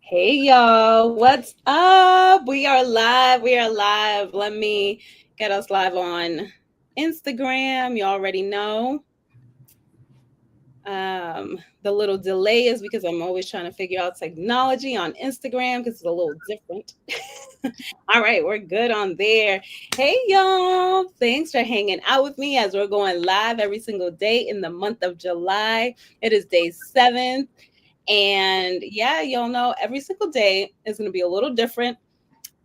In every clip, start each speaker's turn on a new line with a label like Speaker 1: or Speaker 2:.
Speaker 1: Hey y'all, what's up? We are live. We are live. Let me get us live on Instagram. You already know. The little delay is because I'm always trying to figure out technology on Instagram because it's a little different. All right, we're good on there. Hey y'all, thanks for hanging out with me as we're going live every single day in the month of July. It is day 7. And yeah, y'all know every single day is going to be a little different.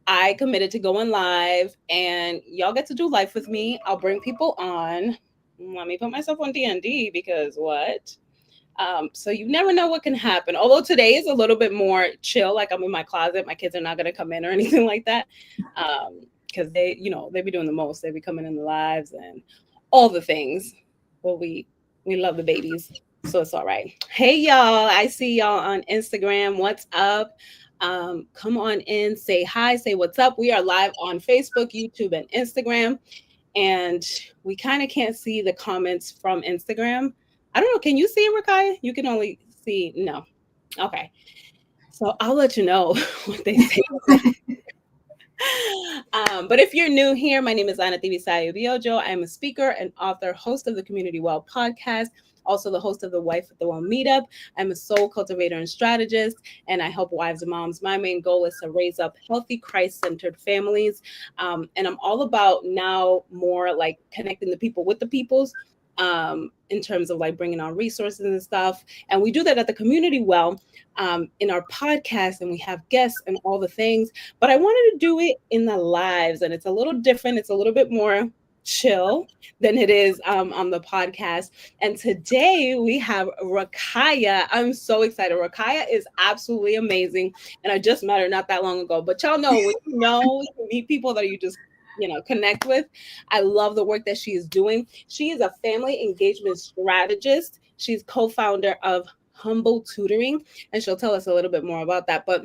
Speaker 1: I committed to going live, and y'all get to do life with me. I'll bring people on. Let me put myself on D&D because what? So you never know what can happen. Although today is a little bit more chill, like I'm in my closet. My kids are not going to come in or anything like that, because they be doing the most. They be coming in the lives and all the things. Well, we love the babies, so it's all right. Hey y'all, I see y'all on Instagram. What's up? Come on in, say hi, say what's up. We are live on Facebook, YouTube, and Instagram, and we kind of can't see the comments from Instagram. I don't know. Can you see it, RaKya? You can only see no. Okay, so I'll let you know what they say. But if you're new here, my name is Ana Tibisayo Biojo. I am a speaker and author, host of the Community Well podcast, also the host of the Wife at the Well meetup. I'm a soul cultivator and strategist, and I help wives and moms. My main goal is to raise up healthy, Christ-centered families. And I'm all about now more like connecting the people with the peoples. In terms of like bringing on resources and stuff. And we do that at the Community Well in our podcast, and we have guests and all the things. But I wanted to do it in the lives, and it's a little different. It's a little bit more chill than it is on the podcast. And today we have RaKya. I'm so excited. RaKya is absolutely amazing, and I just met her not that long ago. But y'all know when you meet people that you just connect with. I love the work that she is doing. She is a family engagement strategist. She's co-founder of Humble Tutoring, and she'll tell us a little bit more about that. But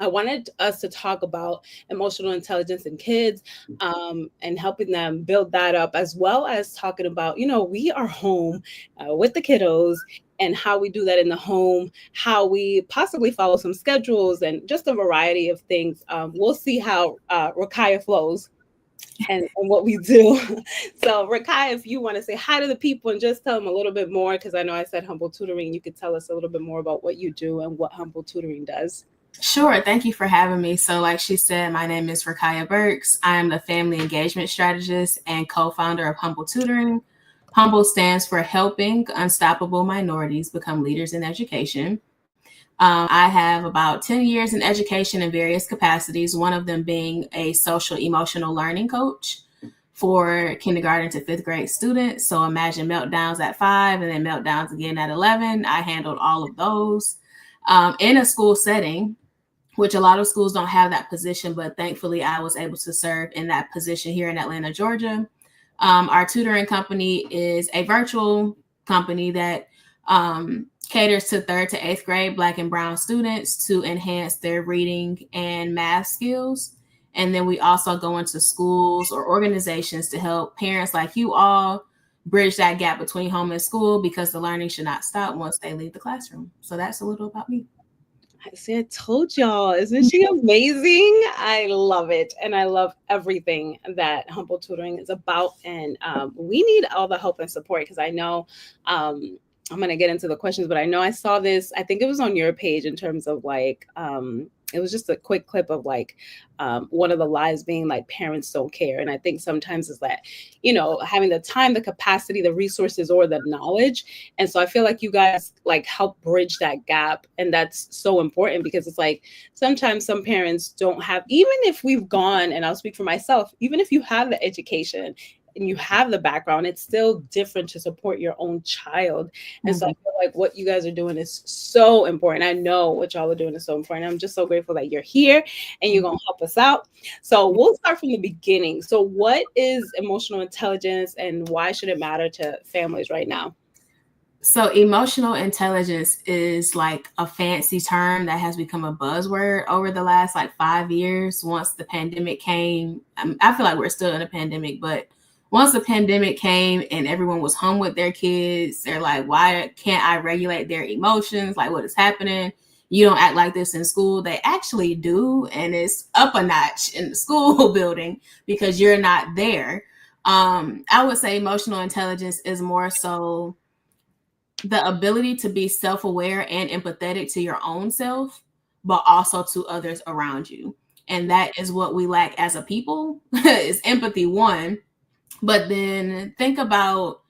Speaker 1: I wanted us to talk about emotional intelligence in kids and helping them build that up, as well as talking about, we are home with the kiddos and how we do that in the home, how we possibly follow some schedules and just a variety of things. We'll see how RaKya flows and what we do. So, RaKya, if you want to say hi to the people and just tell them a little bit more, because I know I said Humble Tutoring, you could tell us a little bit more about what you do and what Humble Tutoring does.
Speaker 2: Sure. Thank you for having me. So like she said, my name is RaKya Burkes. I am the family engagement strategist and co-founder of Humble Tutoring. Humble stands for Helping Unstoppable Minorities Become Leaders in Education. I have about 10 years in education in various capacities, one of them being a social emotional learning coach for kindergarten to 5th grade students. So imagine meltdowns at 5 and then meltdowns again at 11. I handled all of those in a school setting, which a lot of schools don't have that position, but thankfully I was able to serve in that position here in Atlanta, Georgia. Our tutoring company is a virtual company that caters to 3rd to 8th grade Black and Brown students to enhance their reading and math skills. And then we also go into schools or organizations to help parents like you all bridge that gap between home and school, because the learning should not stop once they leave the classroom. So that's a little about me.
Speaker 1: See, I told y'all, isn't she amazing? I love it. And I love everything that Humble Tutoring is about. And we need all the help and support, because I know I'm going to get into the questions, but I know I saw this, I think it was on your page, in terms of like, it was just a quick clip of like one of the lies being like parents don't care. And I think sometimes it's that, having the time, the capacity, the resources, or the knowledge. And so I feel like you guys like help bridge that gap. And that's so important, because it's like sometimes some parents don't have, even if we've gone, and I'll speak for myself, even if you have the education and you have the background, it's still different to support your own child. And so I feel like what you guys are doing is so important. I know what y'all are doing is so important. I'm just so grateful that you're here and you're going to help us out. So we'll start from the beginning. So what is emotional intelligence, and why should it matter to families right now?
Speaker 2: So emotional intelligence is like a fancy term that has become a buzzword over the last like 5 years. Once the pandemic came, I feel like we're still in a pandemic, but once the pandemic came and everyone was home with their kids, they're like, why can't I regulate their emotions? Like, what is happening? you don't act like this in school. They actually do, and it's up a notch in the school building because you're not there. I would say emotional intelligence is more so the ability to be self-aware and empathetic to your own self, but also to others around you. And that is what we lack as a people is empathy, one. But then think about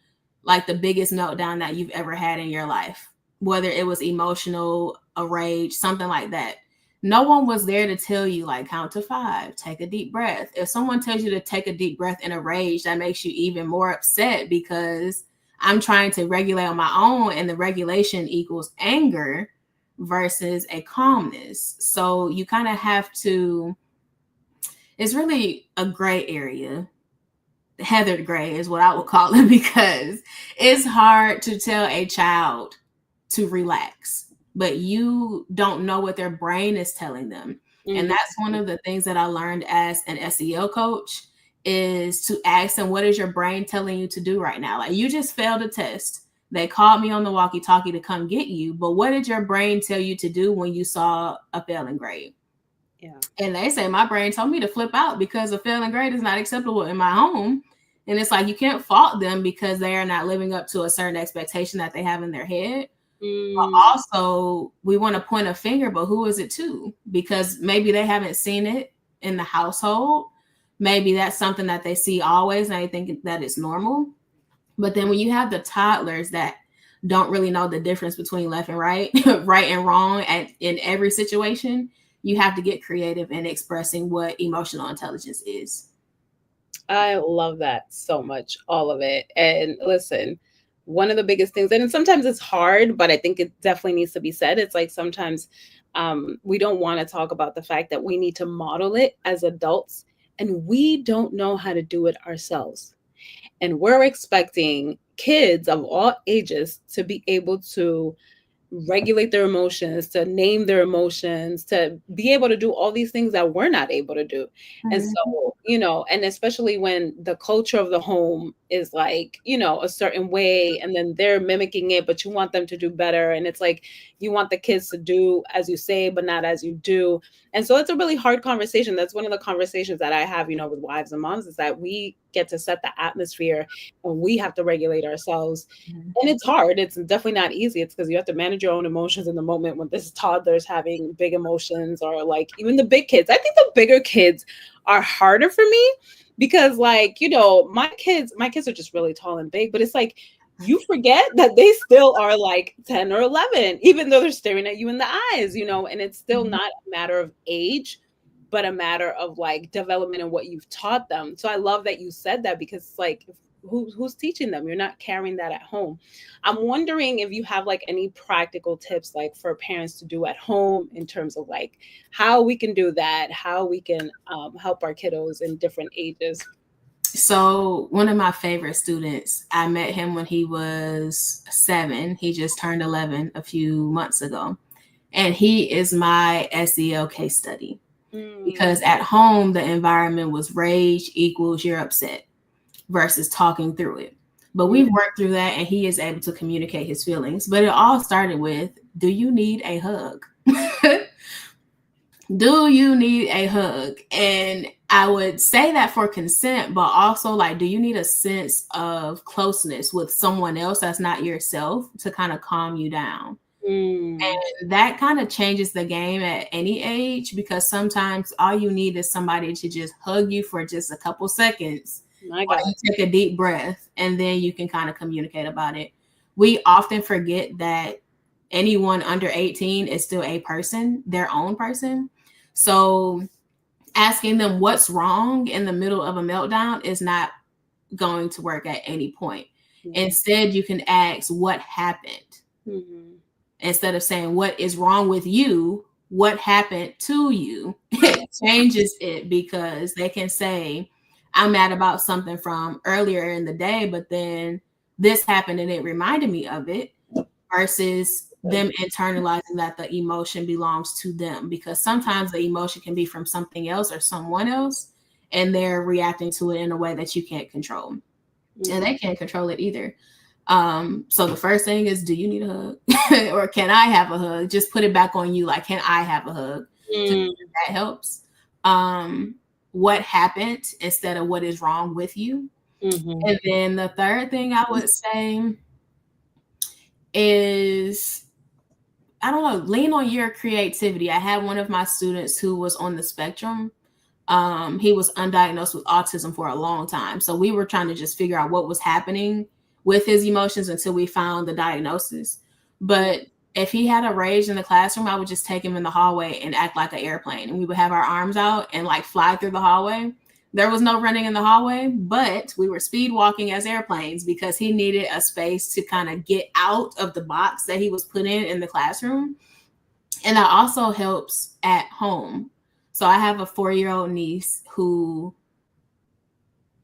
Speaker 2: like the biggest meltdown that you've ever had in your life, whether it was emotional, a rage, something like that. No one was there to tell you, like, count to 5, take a deep breath. If someone tells you to take a deep breath in a rage, that makes you even more upset because I'm trying to regulate on my own, and the regulation equals anger versus a calmness. So you kind of have to, it's really a gray area. Heathered gray is what I would call it, because it's hard to tell a child to relax, but you don't know what their brain is telling them. And that's one of the things that I learned as an SEL coach, is to ask them, what is your brain telling you to do right now? Like, you just failed a test. They called me on the walkie-talkie to come get you, but what did your brain tell you to do when you saw a failing grade?
Speaker 1: Yeah.
Speaker 2: And they say, my brain told me to flip out because a failing grade is not acceptable in my home. And it's like, you can't fault them because they are not living up to a certain expectation that they have in their head. But also, we want to point a finger, but who is it to? Because maybe they haven't seen it in the household. Maybe that's something that they see always, and they think that it's normal. But then when you have the toddlers that don't really know the difference between left and right, right and wrong in every situation, you have to get creative in expressing what emotional intelligence is.
Speaker 1: I love that so much, all of it. And listen, one of the biggest things, and sometimes it's hard, but I think it definitely needs to be said. It's like sometimes we don't want to talk about the fact that we need to model it as adults, and we don't know how to do it ourselves. And we're expecting kids of all ages to be able to regulate their emotions, to name their emotions, to be able to do all these things that we're not able to do. And so, and especially when the culture of the home is like, a certain way, and then they're mimicking it, but you want them to do better. And it's like, you want the kids to do as you say, but not as you do. And so it's a really hard conversation. That's one of the conversations that I have, with wives and moms, is that we get to set the atmosphere and we have to regulate ourselves. And it's hard. It's definitely not easy. It's because you have to manage your own emotions in the moment when this toddler's having big emotions, or like even the big kids. I think the bigger kids are harder for me because, like, my kids are just really tall and big, but it's like, you forget that they still are like 10 or 11, even though they're staring at you in the eyes, and it's still not a matter of age, but a matter of like development and what you've taught them. So I love that you said that, because it's like, who's teaching them? You're not carrying that at home. I'm wondering if you have like any practical tips like for parents to do at home in terms of like how we can do that, how we can help our kiddos in different ages.
Speaker 2: So one of my favorite students, I met him when he was 7. He just turned 11 a few months ago. And he is my SEL case study. Because at home, the environment was rage equals you're upset versus talking through it. But we've worked through that, and he is able to communicate his feelings. But it all started with, do you need a hug? Do you need a hug? And I would say that for consent, but also like, do you need a sense of closeness with someone else that's not yourself to kind of calm you down? And that kind of changes the game at any age, because sometimes all you need is somebody to just hug you for just a couple seconds. Or you take a deep breath, and then you can kind of communicate about it. We often forget that anyone under 18 is still a person, their own person. So asking them what's wrong in the middle of a meltdown is not going to work at any point. Instead, you can ask, what happened? Instead of saying, what is wrong with you? What happened to you? It changes it, because they can say, I'm mad about something from earlier in the day, but then this happened and it reminded me of it, versus them internalizing that the emotion belongs to them, because sometimes the emotion can be from something else or someone else, and they're reacting to it in a way that you can't control. And they can't control it either. So the first thing is, do you need a hug? Or can I have a hug? Just put it back on you. Like, can I have a hug? To
Speaker 1: Mm.
Speaker 2: that helps. What happened instead of what is wrong with you.
Speaker 1: Mm-hmm.
Speaker 2: And then the third thing I would say is, I don't know, lean on your creativity. I had one of my students who was on the spectrum. He was undiagnosed with autism for a long time. So we were trying to just figure out what was happening with his emotions until we found the diagnosis. But if he had a rage in the classroom, I would just take him in the hallway and act like an airplane. And we would have our arms out and like fly through the hallway. There was no running in the hallway, but we were speed walking as airplanes because he needed a space to kind of get out of the box that he was put in the classroom. And that also helps at home. So I have a 4-year-old niece who,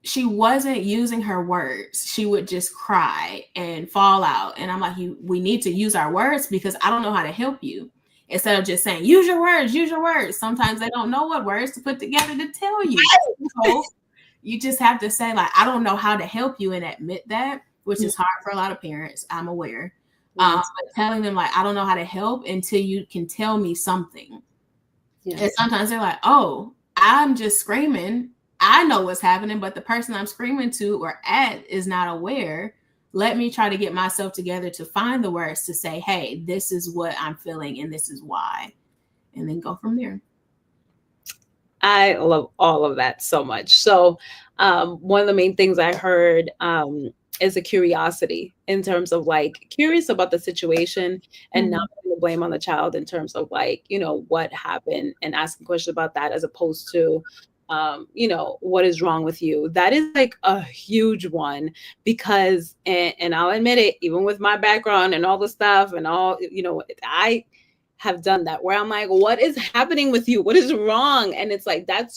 Speaker 2: she wasn't using her words. She would just cry and fall out. And I'm like, we need to use our words because I don't know how to help you. Instead of just saying, use your words, use your words. Sometimes they don't know what words to put together to tell you. So you just have to say, like, I don't know how to help you, and admit that, which is hard for a lot of parents. I'm aware. But telling them, like, I don't know how to help until you can tell me something. Yes. And sometimes they're like, oh, I'm just screaming. I know what's happening, but the person I'm screaming to or at is not aware. Let me try to get myself together to find the words to say, hey, this is what I'm feeling and this is why. And then go from there.
Speaker 1: I love all of that so much. So one of the main things I heard is a curiosity in terms of like curious about the situation and not putting the blame on the child in terms of like, you know, what happened and asking questions about that as opposed to, you know, what is wrong with you? That is like a huge one because, and I'll admit it, even with my background and all the stuff and all, you know, I have done that where I'm like, what is happening with you? What is wrong? And it's like, that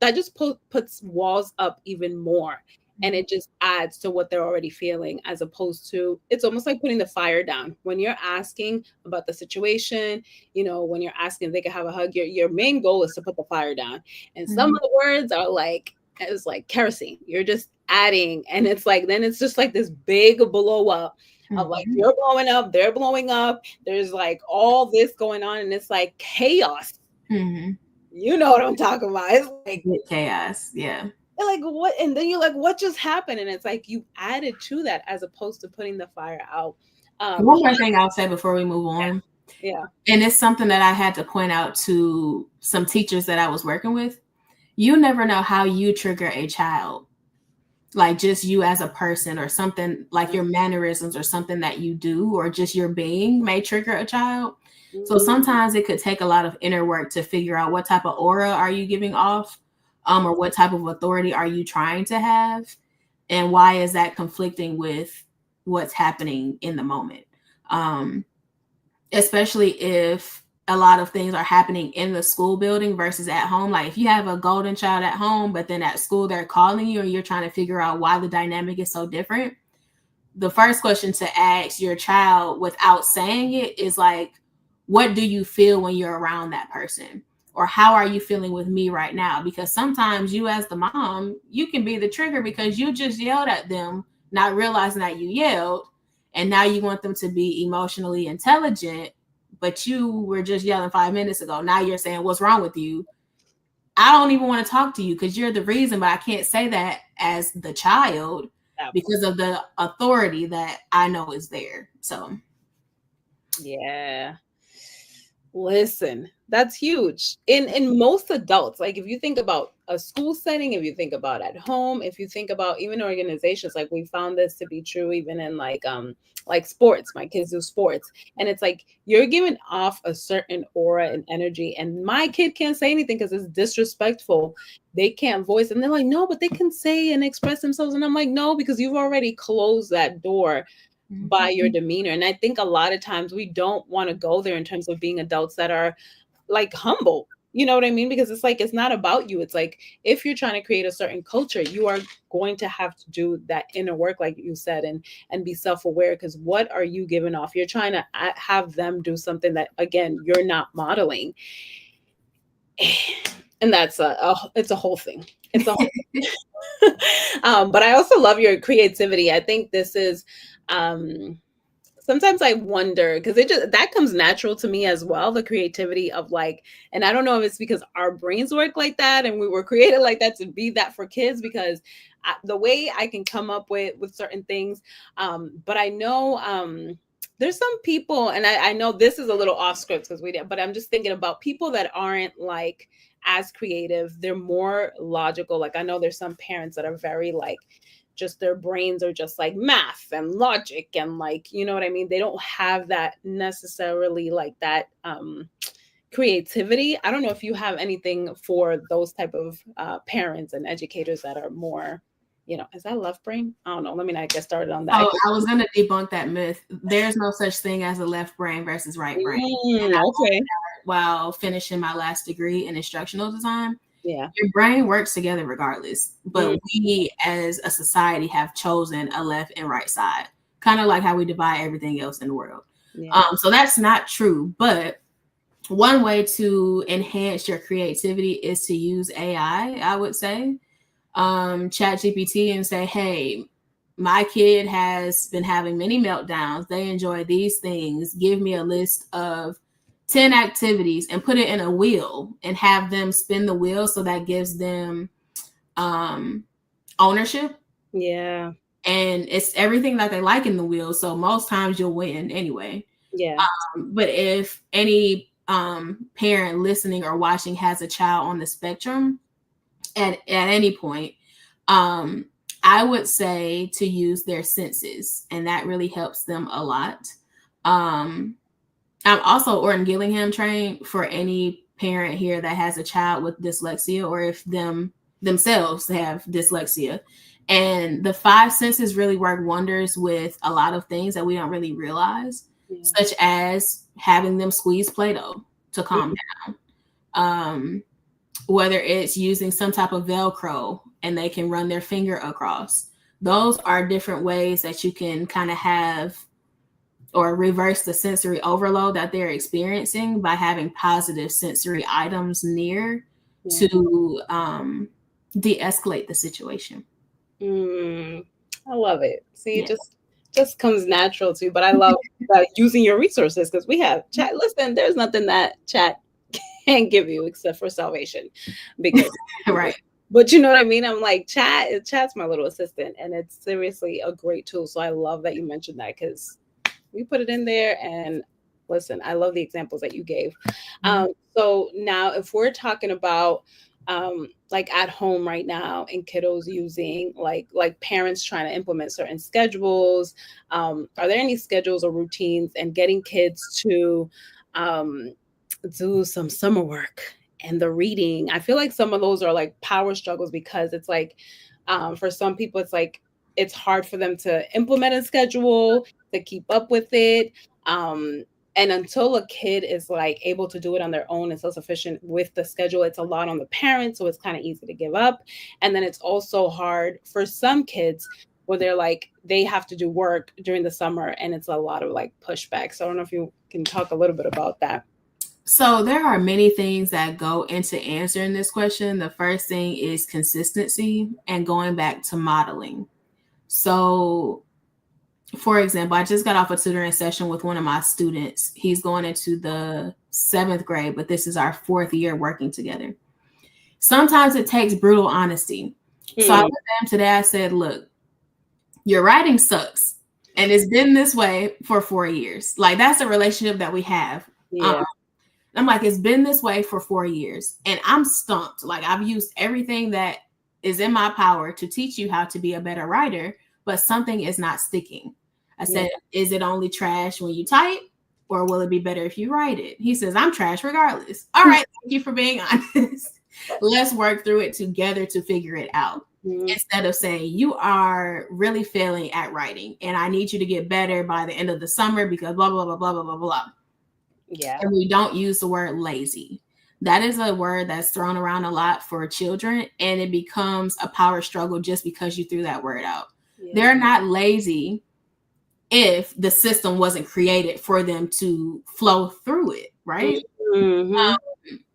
Speaker 1: just puts walls up even more. And it just adds to what they're already feeling, as opposed to, it's almost like putting the fire down. When you're asking about the situation, you know, when you're asking if they can have a hug, your main goal is to put the fire down. And some of the words are like, it's like kerosene. You're just adding. And it's like, then it's just like this big blow up of like, you're blowing up, they're blowing up. There's like all this going on, and it's like chaos. You know what I'm talking about. It's like
Speaker 2: chaos. Yeah.
Speaker 1: Like, what? And then you're like, what just happened? And it's like you added to that as opposed to putting the fire out.
Speaker 2: One more thing I'll say before we move on.
Speaker 1: Yeah.
Speaker 2: And it's something that I had to point out to some teachers that I was working with. You never know how you trigger a child. Like just you as a person, or something like your mannerisms or something that you do, or just your being may trigger a child. So sometimes it could take a lot of inner work to figure out what type of aura are you giving off, or what type of authority are you trying to have, and why is that conflicting with what's happening in the moment. Especially if a lot of things are happening in the school building versus at home. Like if you have a golden child at home, but then at school they're calling you and you're trying to figure out why the dynamic is so different. The first question to ask your child without saying it is like, what do you feel when you're around that person? Or how are you feeling with me right now? Because sometimes you as the mom, you can be the trigger because you just yelled at them, not realizing that you yelled. And now you want them to be emotionally intelligent, but you were just yelling 5 minutes ago. Now you're saying, what's wrong with you? I don't even want to talk to you because you're the reason, but I can't say that as the child because of the authority that I know is there. So,
Speaker 1: yeah. Listen, that's huge. In most adults, like if you think about a school setting, if you think about at home, if you think about even organizations, like we found this to be true even in like sports. My kids do sports, and it's like you're giving off a certain aura and energy, and my kid can't say anything because it's disrespectful. They can't voice, and they're like, no, but they can say and express themselves, and I'm like, no, because you've already closed that door by your demeanor. And I think a lot of times we don't want to go there in terms of being adults that are like humble. You know what I mean? Because it's like, it's not about you. It's like, if you're trying to create a certain culture, you are going to have to do that inner work, like you said, and be self-aware. Because what are you giving off? You're trying to have them do something that, again, you're not modeling. And that's it's a whole thing. It's a whole thing. But I also love your creativity. I think this is um sometimes I wonder, because it just that comes natural to me as well, the creativity of like, and I don't know if it's because our brains work like that and we were created like that to be that for kids, because the way I can come up with certain things, but I know there's some people, and I know this is a little off script because we did, but I'm just thinking about people that aren't like as creative. They're more logical. Like I know there's some parents that are very like, just their brains are just like math and logic and like, you know what I mean? They don't have that necessarily like that creativity. I don't know if you have anything for those type of parents and educators that are more, you know, is that left brain? I don't know. Let me not get started on that.
Speaker 2: Oh, I was going to debunk that myth. There's no such thing as a left brain versus right brain.
Speaker 1: Okay.
Speaker 2: While finishing my last degree in instructional design,
Speaker 1: Yeah.
Speaker 2: your brain works together regardless. But we as a society have chosen a left and right side, kind of like how we divide everything else in the world.
Speaker 1: Yeah.
Speaker 2: So that's not true. But one way to enhance your creativity is to use AI, I would say. Chat GPT and say, hey, my kid has been having many meltdowns. They enjoy these things. Give me a list of 10 activities and put it in a wheel and have them spin the wheel. So that gives them ownership.
Speaker 1: Yeah.
Speaker 2: And it's everything that they like in the wheel. So most times you'll win anyway.
Speaker 1: Yeah.
Speaker 2: But if any parent listening or watching has a child on the spectrum at any point, I would say to use their senses, and that really helps them a lot. I'm also Orton Gillingham trained for any parent here that has a child with dyslexia, or if themselves have dyslexia. And the 5 senses really work wonders with a lot of things that we don't really realize, such as having them squeeze Play-Doh to calm down. Whether it's using some type of Velcro and they can run their finger across. Those are different ways that you can kind of have or reverse the sensory overload that they're experiencing by having positive sensory items near to de-escalate the situation.
Speaker 1: I love it. See, it just comes natural to you. But I love using your resources, because we have chat. Listen, there's nothing that chat can't give you except for salvation, because
Speaker 2: right.
Speaker 1: But you know what I mean? I'm like, chat's my little assistant, and it's seriously a great tool. So I love that you mentioned that, because we put it in there. And listen, I love the examples that you gave. So now if we're talking about like at home right now and kiddos using like parents trying to implement certain schedules, are there any schedules or routines and getting kids to do some summer work and the reading? I feel like some of those are like power struggles, because it's like for some people it's like it's hard for them to implement a schedule, to keep up with it, and until a kid is like able to do it on their own and self-sufficient with the schedule, it's a lot on the parents, so it's kind of easy to give up. And then it's also hard for some kids where they're like they have to do work during the summer, and it's a lot of like pushback. So I don't know if you can talk a little bit about that.
Speaker 2: So there are many things that go into answering this question. The first thing is consistency and going back to modeling. So, for example, I just got off a tutoring session with one of my students. He's going into the 7th grade, but this is our 4th year working together. Sometimes it takes brutal honesty. So I went to him today. I said, look, your writing sucks. And it's been this way for 4 years. Like, that's a relationship that we have. I'm like, it's been this way for 4 years and I'm stumped. Like, I've used everything that is in my power to teach you how to be a better writer, but something is not sticking. I said, is it only trash when you type, or will it be better if you write it? He says, I'm trash regardless. All right. Thank you for being honest. Let's work through it together to figure it out. Instead of saying you are really failing at writing and I need you to get better by the end of the summer because blah, blah, blah, blah, blah, blah, blah.
Speaker 1: Yeah.
Speaker 2: And we don't use the word lazy. That is a word that's thrown around a lot for children, and it becomes a power struggle just because you threw that word out. They're not lazy if the system wasn't created for them to flow through it, right?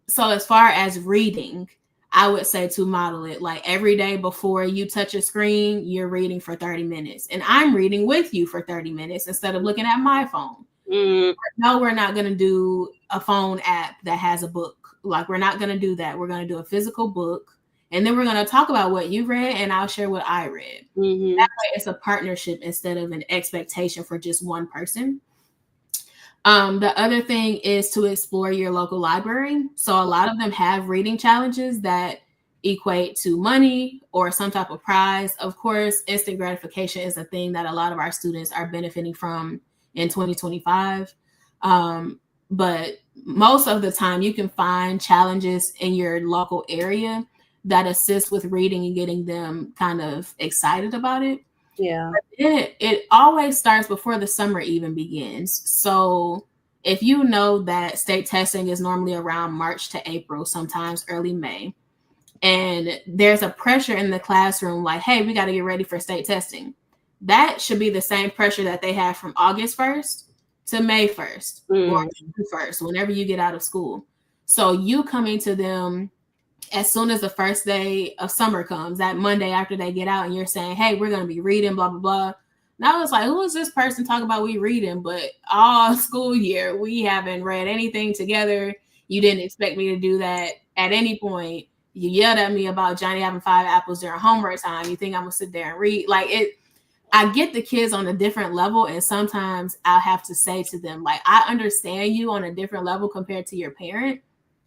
Speaker 2: So as far as reading, I would say to model it like every day before you touch a screen, you're reading for 30 minutes. And I'm reading with you for 30 minutes instead of looking at my phone. No, we're not going to do a phone app that has a book. Like, we're not going to do that. We're going to do a physical book. And then we're going to talk about what you read, and I'll share what I read. That way it's a partnership instead of an expectation for just one person. The other thing is to explore your local library. So a lot of them have reading challenges that equate to money or some type of prize. Of course, instant gratification is a thing that a lot of our students are benefiting from in 2025. But most of the time you can find challenges in your local area that assist with reading and getting them kind of excited about it.
Speaker 1: Yeah.
Speaker 2: It always starts before the summer even begins. So if you know that state testing is normally around March to April, sometimes early May, and there's a pressure in the classroom like, hey, we got to get ready for state testing. That should be the same pressure that they have from August 1st to May 1st or June 1st, whenever you get out of school. So you coming to them as soon as the first day of summer comes, that Monday after they get out, and you're saying, hey, we're going to be reading, blah, blah, blah. Now it's like, who is this person talking about we reading? But all school year, we haven't read anything together. You didn't expect me to do that at any point. You yelled at me about Johnny having 5 apples during homework time. You think I'm going to sit there and read? Like, I get the kids on a different level, and sometimes I'll have to say to them, like, I understand you on a different level compared to your parent.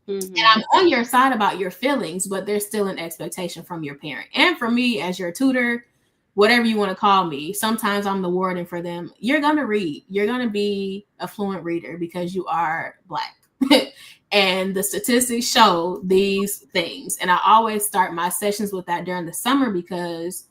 Speaker 2: And I'm on your side about your feelings, but there's still an expectation from your parent. And for me, as your tutor, whatever you want to call me, sometimes I'm the warden for them. You're going to read. You're going to be a fluent reader because you are Black. And the statistics show these things. And I always start my sessions with that during the summer because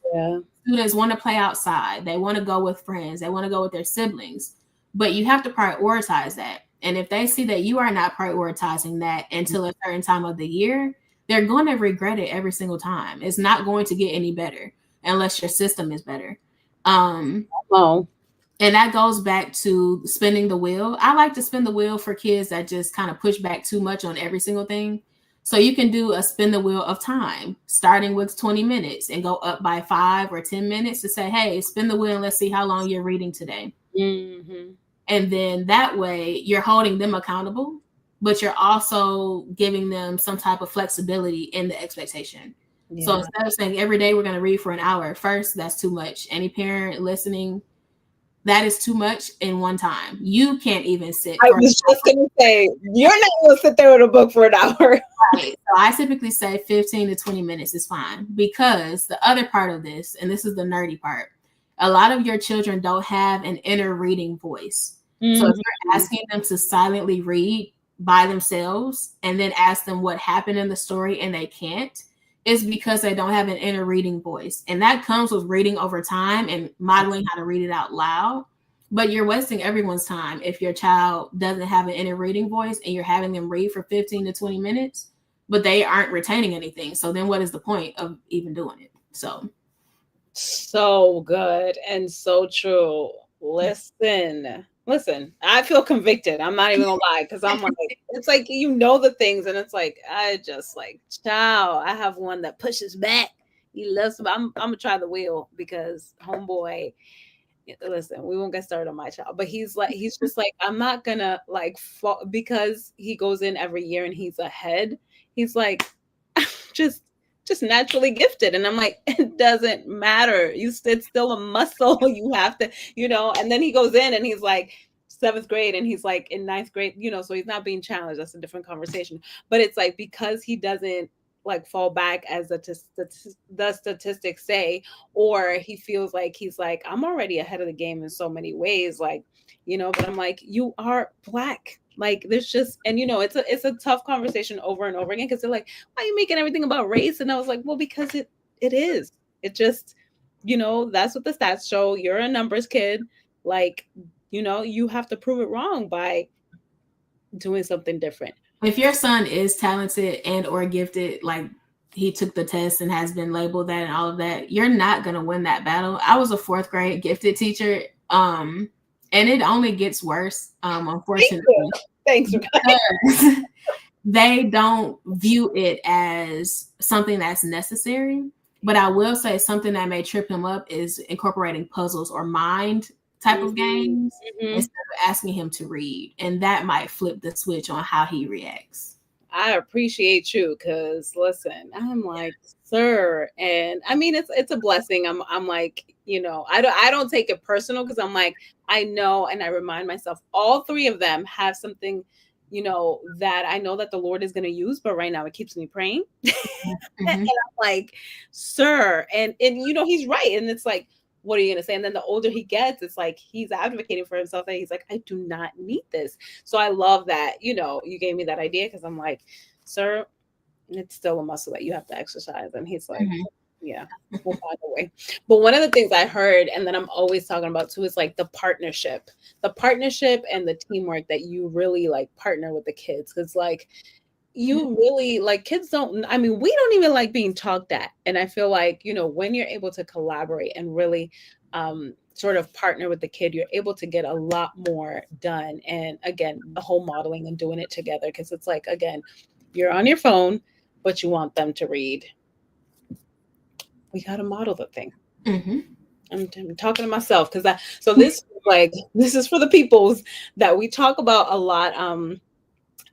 Speaker 2: students want to play outside. They want to go with friends. They want to go with their siblings. But you have to prioritize that. And if they see that you are not prioritizing that until a certain time of the year, they're going to regret it every single time. It's not going to get any better unless your system is better. And that goes back to spinning the wheel. I like to spin the wheel for kids that just kind of push back too much on every single thing. So you can do a spin the wheel of time, starting with 20 minutes and go up by 5 or 10 minutes to say, hey, spin the wheel and let's see how long you're reading today. And then that way you're holding them accountable, but you're also giving them some type of flexibility in the expectation. So instead of saying every day we're going to read for an hour, first, that's too much. Any parent listening, that is too much in one time. You can't even sit.
Speaker 1: I was just going to say, you're not going to sit there with a book for an hour.
Speaker 2: Right. So I typically say 15 to 20 minutes is fine, because the other part of this, and this is the nerdy part, a lot of your children don't have an inner reading voice. So if you're asking them to silently read by themselves and then ask them what happened in the story and they can't, it's because they don't have an inner reading voice. And that comes with reading over time and modeling how to read it out loud. But you're wasting everyone's time if your child doesn't have an inner reading voice and you're having them read for 15 to 20 minutes, but they aren't retaining anything. So then what is the point of even doing it?
Speaker 1: So good and so true. Listen, I feel convicted. I'm not even gonna lie, because I'm like, it's like, you know, the things, and it's like, I just like, child, I have one that pushes back. He loves, I'm gonna try the wheel because homeboy, listen, we won't get started on my child, but he's just like, I'm not gonna like fall, because he goes in every year and he's ahead. He's like, just naturally gifted. And I'm like, it doesn't matter. It's still a muscle. You have to, and then he goes in and he's like 7th grade and he's like in 9th grade, so he's not being challenged. That's a different conversation. But it's like, because he doesn't like fall back as the statistics say, or he feels like he's like, I'm already ahead of the game in so many ways, like, but I'm like, you are Black. Like, there's just, and it's a tough conversation over and over again, because they're like, why are you making everything about race? And I was like, well, because it is. It just, that's what the stats show. You're a numbers kid. Like, you have to prove it wrong by doing something different.
Speaker 2: If your son is talented and or gifted, like he took the test and has been labeled that and all of that, you're not going to win that battle. I was a 4th grade gifted teacher. And it only gets worse, unfortunately.
Speaker 1: Thanks.
Speaker 2: they don't view it as something that's necessary. But I will say something that may trip him up is incorporating puzzles or mind type of games instead of asking him to read. And that might flip the switch on how he reacts.
Speaker 1: I appreciate you because listen, I'm like, sir, and I mean it's a blessing. I'm like, I don't take it personal because I'm like, I know, and I remind myself all three of them have something, that I know that the Lord is gonna use, but right now it keeps me praying. And I'm like, sir, and he's right. And it's like, what are you gonna say? And then the older he gets, it's like he's advocating for himself and he's like, I do not need this. So I love that, you gave me that idea because I'm like, sir, it's still a muscle that you have to exercise. And he's like, yeah, we'll find a way. But one of the things I heard, and then I'm always talking about too, is like the partnership and the teamwork that you really like partner with the kids. Cause like, you really like kids don't, I mean, we don't even like being talked at. And I feel like, when you're able to collaborate and really sort of partner with the kid, you're able to get a lot more done. And again, the whole modeling and doing it together, because it's like, again, you're on your phone, but you want them to read. We got to model the thing. I'm talking to myself because this is for the peoples that we talk about a lot.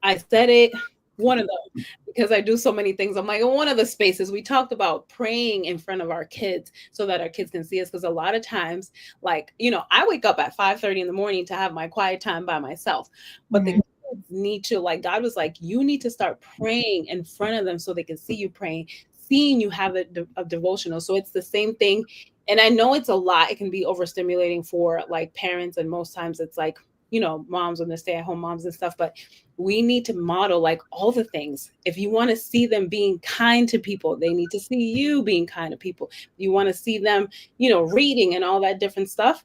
Speaker 1: I said it, one of them, because I do so many things. I'm like, in one of the spaces we talked about praying in front of our kids so that our kids can see us. Because a lot of times, like, I wake up at 5:30 in the morning to have my quiet time by myself. But the kids need to, like, God was like, you need to start praying in front of them so they can see you praying, seeing you have a devotional. So it's the same thing. And I know it's a lot. It can be overstimulating for like parents. And most times it's like, moms when they're stay-at-home moms and stuff, but we need to model like all the things. If you want to see them being kind to people, they need to see you being kind to people. You want to see them, reading and all that different stuff.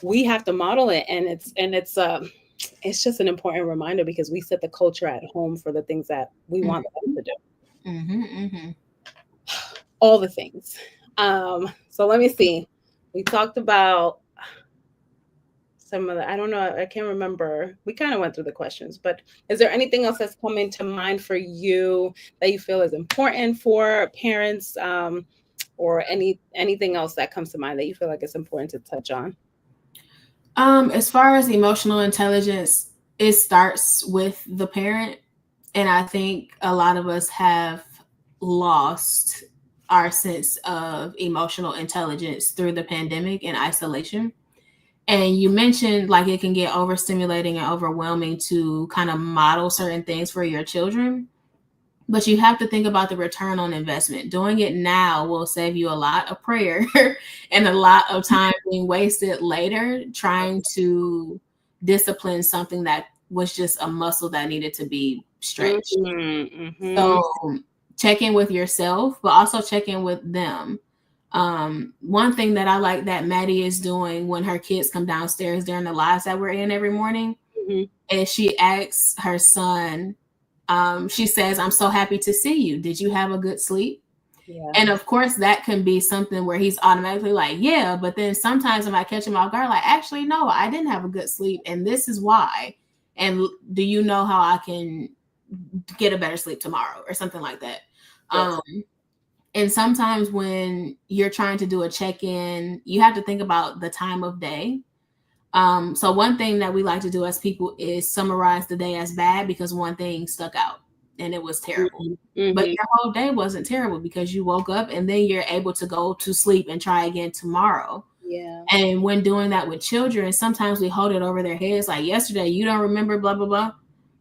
Speaker 1: We have to model it, and it's just an important reminder because we set the culture at home for the things that we want them to do. All the things. So let me see. We talked about some of the, I don't know, I can't remember. We kind of went through the questions, but is there anything else that's coming to mind for you that you feel is important for parents, or anything else that comes to mind that you feel like it's important to touch on?
Speaker 2: As far as emotional intelligence, it starts with the parent. And I think a lot of us have lost our sense of emotional intelligence through the pandemic and isolation. And you mentioned like it can get overstimulating and overwhelming to kind of model certain things for your children. But you have to think about the return on investment. Doing it now will save you a lot of prayer and a lot of time being wasted later trying to discipline something that was just a muscle that needed to be stretched. So check in with yourself, but also check in with them. One thing that I like that Maddie is doing when her kids come downstairs during the lives that we're in every morning is she asks her son, she says, I'm so happy to see you. Did you have a good sleep? Yeah. And of course, that can be something where he's automatically like, yeah. But then sometimes if I catch him off guard, like, actually, no, I didn't have a good sleep. And this is why. And do you know how I can get a better sleep tomorrow or something like that? Yes. And sometimes when you're trying to do a check-in, you have to think about the time of day. So one thing that we like to do as people is summarize the day as bad because one thing stuck out and it was terrible. But your whole day wasn't terrible because you woke up and then you're able to go to sleep and try again tomorrow. Yeah. And when doing that with children, sometimes we hold it over their heads like yesterday, you don't remember blah, blah, blah.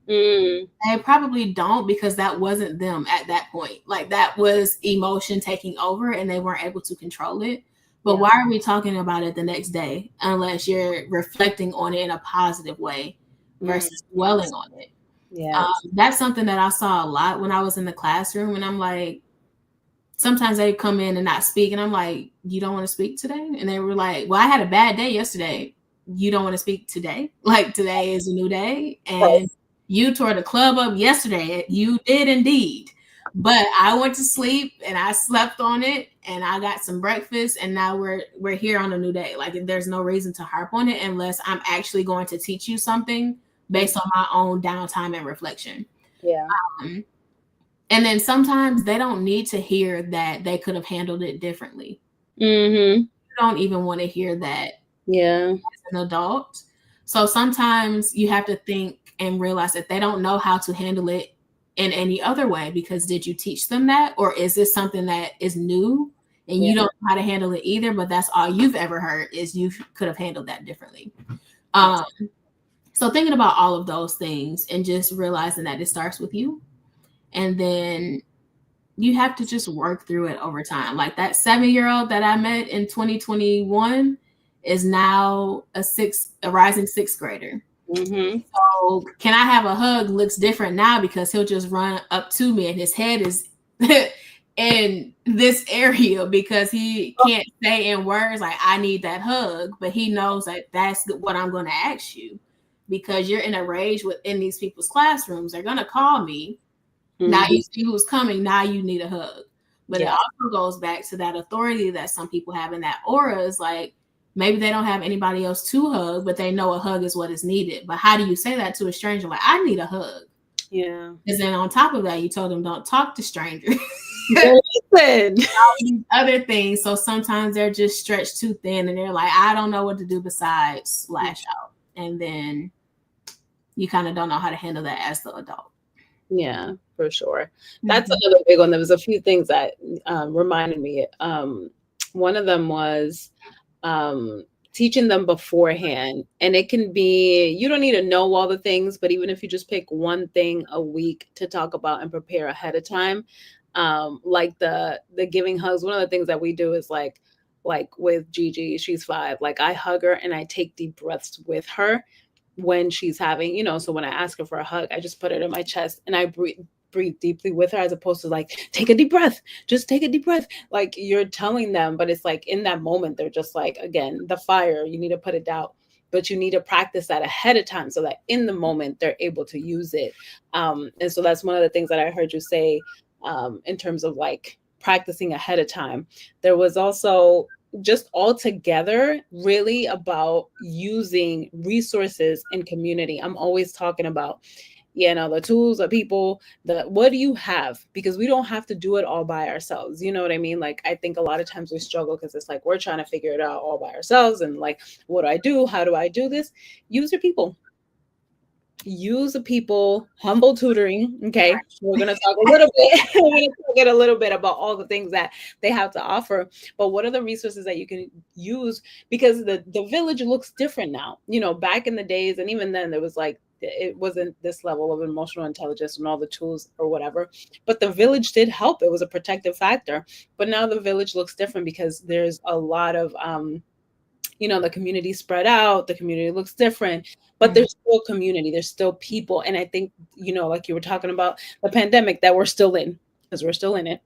Speaker 2: They probably don't because that wasn't them at that point. Like that was emotion taking over and they weren't able to control it. But why are we talking about it the next day unless you're reflecting on it in a positive way versus dwelling on it? Yeah, that's something that I saw a lot when I was in the classroom. And I'm like, sometimes they come in and not speak. And I'm like, you don't want to speak today? And they were like, well, I had a bad day yesterday. You don't want to speak today? Like today is a new day. And you tore the club up yesterday. You did indeed. But I went to sleep and I slept on it and I got some breakfast and now we're here on a new day. Like there's no reason to harp on it unless I'm actually going to teach you something based on my own downtime and reflection.
Speaker 1: Yeah.
Speaker 2: And then sometimes they don't need to hear that they could have handled it differently.
Speaker 1: Mm-hmm.
Speaker 2: You don't even want to hear that
Speaker 1: Yeah.
Speaker 2: as an adult. So sometimes you have to think and realize that they don't know how to handle it in any other way, because did you teach them that? Or is this something that is new and you don't know how to handle it either, but that's all you've ever heard is you could have handled that differently. So thinking about all of those things and just realizing that it starts with you, and then you have to just work through it over time. Like that 7-year-old that I met in 2021 is now a rising sixth grader.
Speaker 1: Mm-hmm.
Speaker 2: So can I have a hug looks different now because he'll just run up to me and his head is in this area because he can't say in words like I need that hug, but he knows that that's what I'm going to ask you, because you're in a rage within these people's classrooms. They're going to call me.
Speaker 1: Mm-hmm.
Speaker 2: Now you see who's coming. Now you need a hug. But
Speaker 1: Yeah.
Speaker 2: it also goes back to that authority that some people have in that aura. Is like maybe they don't have anybody else to hug, but they know a hug is what is needed. But how do you say that to a stranger? Like, I need a hug.
Speaker 1: Yeah.
Speaker 2: Because then on top of that, you told them don't talk to strangers.
Speaker 1: Listen.
Speaker 2: All these other things. So sometimes they're just stretched too thin and they're like, I don't know what to do besides lash out. And then you kind of don't know how to handle that as the adult.
Speaker 1: Yeah, for sure. That's another big one. There was a few things that reminded me. One of them was teaching them beforehand. And it can be, you don't need to know all the things, but even if you just pick one thing a week to talk about and prepare ahead of time, like the giving hugs. One of the things that we do is like with Gigi, she's 5, like I hug her and I take deep breaths with her when she's having, so when I ask her for a hug, I just put it in my chest and I breathe deeply with her, as opposed to like, take a deep breath, just take a deep breath. Like you're telling them, but it's like in that moment, they're just like, again, the fire, you need to put it down, but you need to practice that ahead of time so that in the moment they're able to use it. And so that's one of the things that I heard you say in terms of like practicing ahead of time. There was also just altogether really about using resources in community. I'm always talking about, the tools, the people, what do you have? Because we don't have to do it all by ourselves. You know what I mean? Like, I think a lot of times we struggle because it's like, we're trying to figure it out all by ourselves. And like, what do I do? How do I do this? Use your people. Use the people. Humble tutoring. Okay, we're gonna talk a little bit. We're gonna talk a little bit about all the things that they have to offer. But what are the resources that you can use? Because the village looks different now. Back in the days, and even then, there was like it wasn't this level of emotional intelligence and all the tools or whatever. But the village did help. It was a protective factor. But now the village looks different because there's a lot of the community spread out, the community looks different, but there's still community, there's still people. And I think, like you were talking about the pandemic that we're still in, because we're still in it.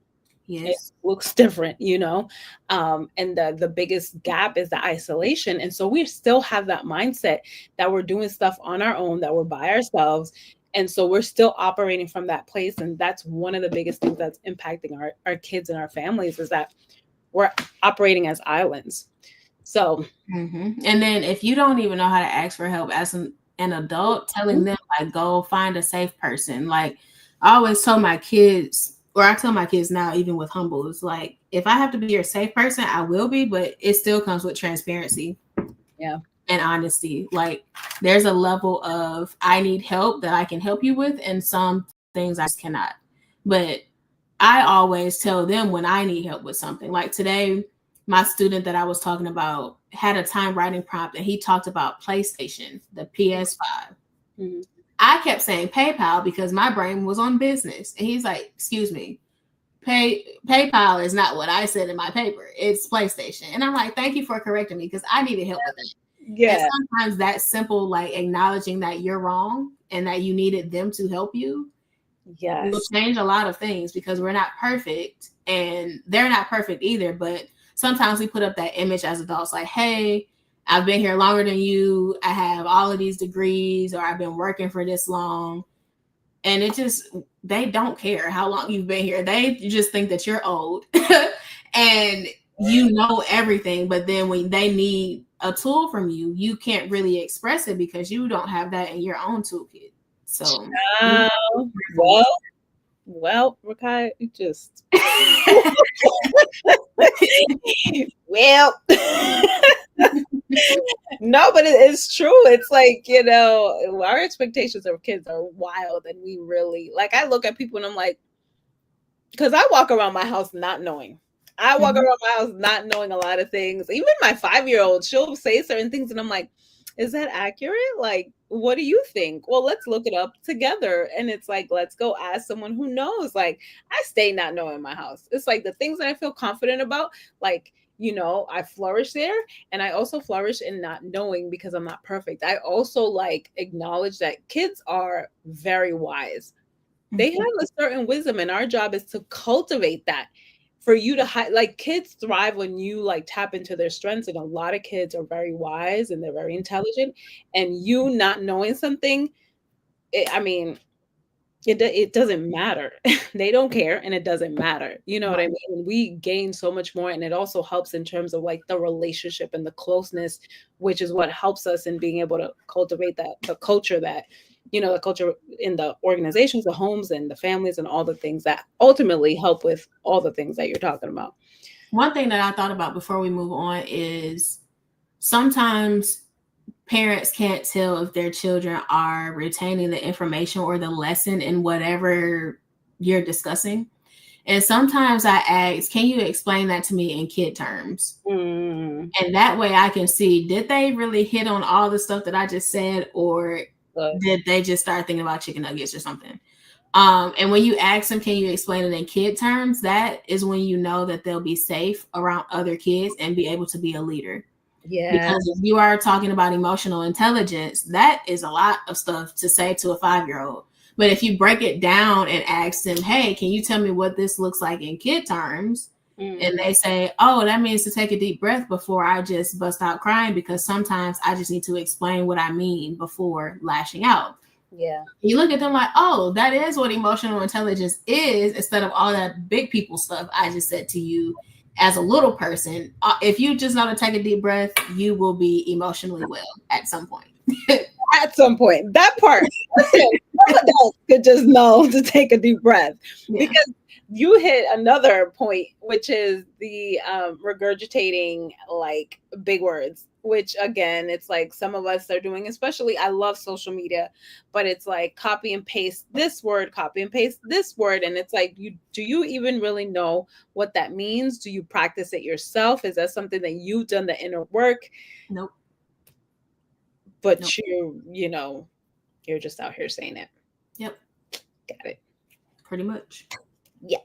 Speaker 1: Yes. It looks different, and the biggest gap is the isolation. And so we still have that mindset that we're doing stuff on our own, that we're by ourselves. And so we're still operating from that place. And that's one of the biggest things that's impacting our kids and our families, is that we're operating as islands. So,
Speaker 2: and then if you don't even know how to ask for help as an adult, telling them like, go find a safe person. Like I always tell my kids, or I tell my kids now, even with Humble, it's like, if I have to be your safe person, I will be, but it still comes with transparency.
Speaker 1: Yeah.
Speaker 2: And honesty. Like there's a level of, I need help that I can help you with, and some things I just cannot. But I always tell them when I need help with something. Like today, my student that I was talking about had a time writing prompt, and he talked about PlayStation, the PS5. Mm-hmm. I kept saying PayPal because my brain was on business. And he's like, excuse me, PayPal is not what I said in my paper. It's PlayStation. And I'm like, thank you for correcting me, because I needed help with it. Yeah. And sometimes that simple, like acknowledging that you're wrong and that you needed them to help you, will change a lot of things, because we're not perfect and they're not perfect either. But sometimes we put up that image as adults, like, hey, I've been here longer than you. I have all of these degrees, or I've been working for this long. And it just, they don't care how long you've been here. They just think that you're old and you know everything. But then when they need a tool from you, you can't really express it because you don't have that in your own toolkit. So
Speaker 1: Well, RaKya, you just well. No, but it's true. It's like, our expectations of kids are wild, and we really like. I look at people and I'm like, because I walk around my house not knowing. I walk around my house not knowing a lot of things. Even my 5-year-old, she'll say certain things, and I'm like, is that accurate? Like, what do you think? Well, let's look it up together. And it's like, let's go ask someone who knows. Like, I stay not knowing my house. It's like the things that I feel confident about, like, I flourish there. And I also flourish in not knowing because I'm not perfect. I also like acknowledge that kids are very wise. They have a certain wisdom, and our job is to cultivate that for you to like kids thrive when you like tap into their strengths. And a lot of kids are very wise and they're very intelligent, and you not knowing something, it doesn't matter. They don't care, and it doesn't matter. You know what I mean? We gain so much more, and it also helps in terms of like the relationship and the closeness, which is what helps us in being able to cultivate the culture the culture in the organizations, the homes, and the families, and all the things that ultimately help with all the things that you're talking about.
Speaker 2: One thing that I thought about before we move on is sometimes parents can't tell if their children are retaining the information or the lesson in whatever you're discussing. And sometimes I ask, can you explain that to me in kid terms? And that way I can see, did they really hit on all the stuff that I just said, or did they just start thinking about chicken nuggets or something? And when you ask them, can you explain it in kid terms? That is when you know that they'll be safe around other kids and be able to be a leader.
Speaker 1: Yeah.
Speaker 2: Because if you are talking about emotional intelligence, that is a lot of stuff to say to a 5-year-old. But if you break it down and ask them, hey, can you tell me what this looks like in kid terms? And they say, oh, that means to take a deep breath before I just bust out crying, because sometimes I just need to explain what I mean before lashing out.
Speaker 1: Yeah.
Speaker 2: You look at them like, oh, that is what emotional intelligence is, instead of all that big people stuff I just said to you as a little person. If you just know to take a deep breath, you will be emotionally well at some point.
Speaker 1: At some point. That part. Listen, some adults could just know to take a deep breath. Yeah. Because you hit another point, which is the regurgitating like big words, which again, it's like some of us are doing, especially I love social media, but it's like copy and paste this word, copy and paste this word. And it's like, do you even really know what that means? Do you practice it yourself? Is that something that you've done the inner work?
Speaker 2: Nope.
Speaker 1: But nope. You're just out here saying it.
Speaker 2: Yep.
Speaker 1: Got it.
Speaker 2: Pretty much.
Speaker 1: Yeah.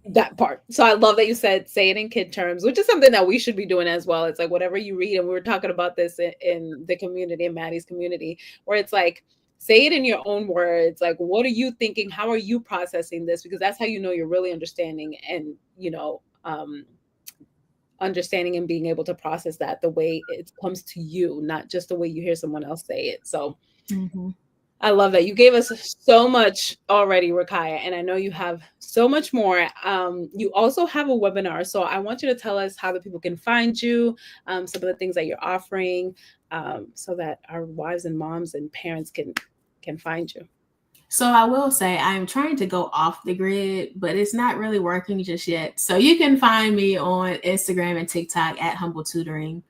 Speaker 1: That part. So I love that you said say it in kid terms, which is something that we should be doing as well. It's like whatever you read, and we were talking about this in the community, in Maddie's community, where it's like, say it in your own words. Like, what are you thinking? How are you processing this? Because that's how you know you're really understanding and, understanding and being able to process that the way it comes to you, not just the way you hear someone else say it. So I love that. You gave us so much already, RaKya, and I know you have so much more. You also have a webinar, so I want you to tell us how the people can find you, some of the things that you're offering, so that our wives and moms and parents can find you.
Speaker 2: So I will say I'm trying to go off the grid, but it's not really working just yet. So you can find me on Instagram and TikTok at Humble Tutoring.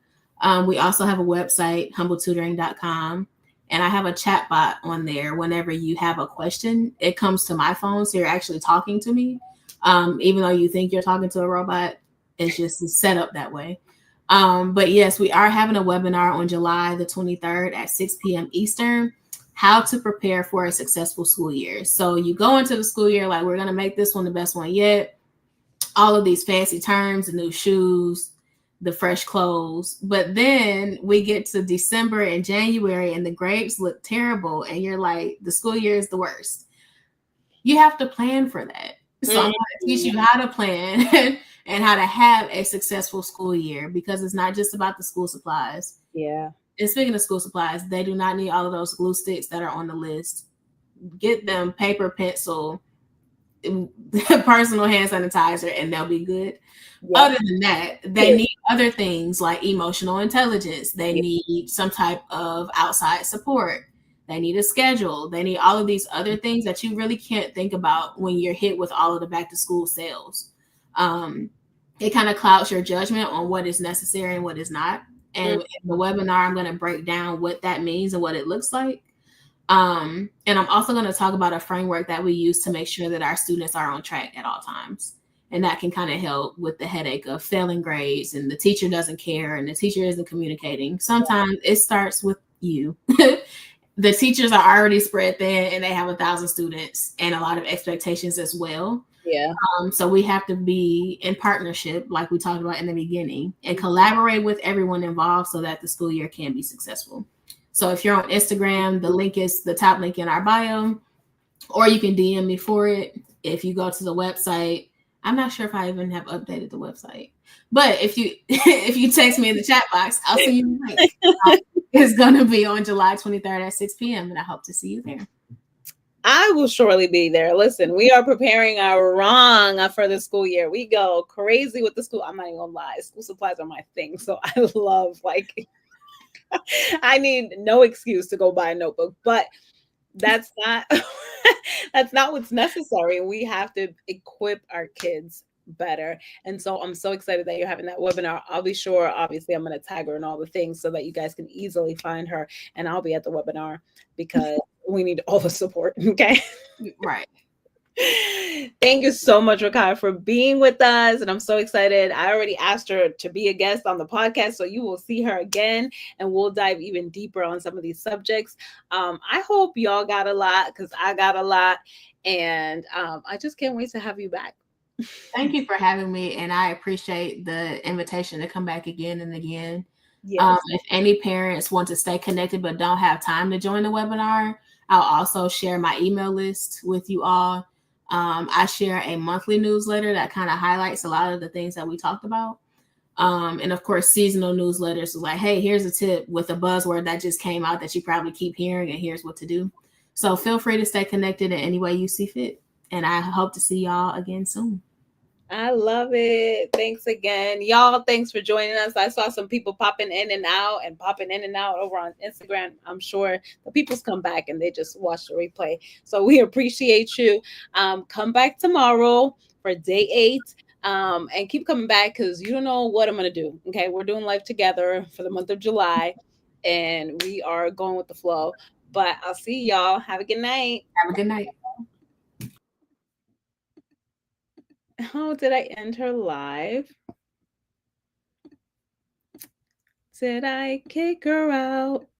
Speaker 2: We also have a website, humbletutoring.com. And I have a chat bot on there. Whenever you have a question, it comes to my phone. So you're actually talking to me. Even though you think you're talking to a robot, it's just set up that way. But yes, we are having a webinar on July the 23rd at 6 p.m. Eastern, how to prepare for a successful school year. So you go into the school year like, we're going to make this one the best one yet. All of these fancy terms, the new shoes, the fresh clothes. But then we get to December and January and the grades look terrible. And you're like, the school year is the worst. You have to plan for that. So I'm going to teach you how to plan and how to have a successful school year, because it's not just about the school supplies.
Speaker 1: Yeah.
Speaker 2: And speaking of school supplies, they do not need all of those glue sticks that are on the list. Get them paper, pencil, personal hand sanitizer, and they'll be good. Yeah. Other than that, they need other things like emotional intelligence. They need some type of outside support. They need a schedule. They need all of these other things that you really can't think about when you're hit with all of the back to school sales. It kind of clouds your judgment on what is necessary and what is not. And in the webinar, I'm going to break down what that means and what it looks like. And I'm also going to talk about a framework that we use to make sure that our students are on track at all times. And that can kind of help with the headache of failing grades and the teacher doesn't care and the teacher isn't communicating. Sometimes it starts with you. The teachers are already spread thin and they have 1,000 students and a lot of expectations as well.
Speaker 1: Yeah.
Speaker 2: So we have to be in partnership, like we talked about in the beginning, and collaborate with everyone involved so that the school year can be successful. So if you're on Instagram, the link is the top link in our bio, or you can DM me for it. If you go to the website, I'm not sure if I even have updated the website, but if you if you text me in the chat box, I'll send you the link. It's going to be on July 23rd at 6 p.m. and I hope to see you there.
Speaker 1: I will surely be there. Listen, we are preparing our wrong for the school year. We go crazy with the school. I'm not even gonna lie. School supplies are my thing. So I love, like, I need no excuse to go buy a notebook, but that's not that's not what's necessary. We have to equip our kids better. And so I'm so excited that you're having that webinar. I'll be sure, obviously, I'm going to tag her and all the things so that you guys can easily find her. And I'll be at the webinar because we need all the support. Okay.
Speaker 2: Right.
Speaker 1: Thank you so much, RaKya, for being with us. And I'm so excited. I already asked her to be a guest on the podcast, so you will see her again and we'll dive even deeper on some of these subjects. I hope y'all got a lot because I got a lot. And I just can't wait to have you back.
Speaker 2: Thank you for having me. And I appreciate the invitation to come back again and again.
Speaker 1: Yes.
Speaker 2: If any parents want to stay connected but don't have time to join the webinar, I'll also share my email list with you all. I share a monthly newsletter that kind of highlights a lot of the things that we talked about. And of course, seasonal newsletters like, hey, here's a tip with a buzzword that just came out that you probably keep hearing, and here's what to do. So feel free to stay connected in any way you see fit. And I hope to see y'all again soon.
Speaker 1: I love it. Thanks again. Y'all, thanks for joining us. I saw some people popping in and out over on Instagram. I'm sure the people's come back and they just watch the replay. So we appreciate you. Come back tomorrow for day 8. And keep coming back because you don't know what I'm going to do. Okay. We're doing life together for the month of July and we are going with the flow. But I'll see y'all. Have a good night.
Speaker 2: Have a good night.
Speaker 1: How did I end her live? Did I kick her out?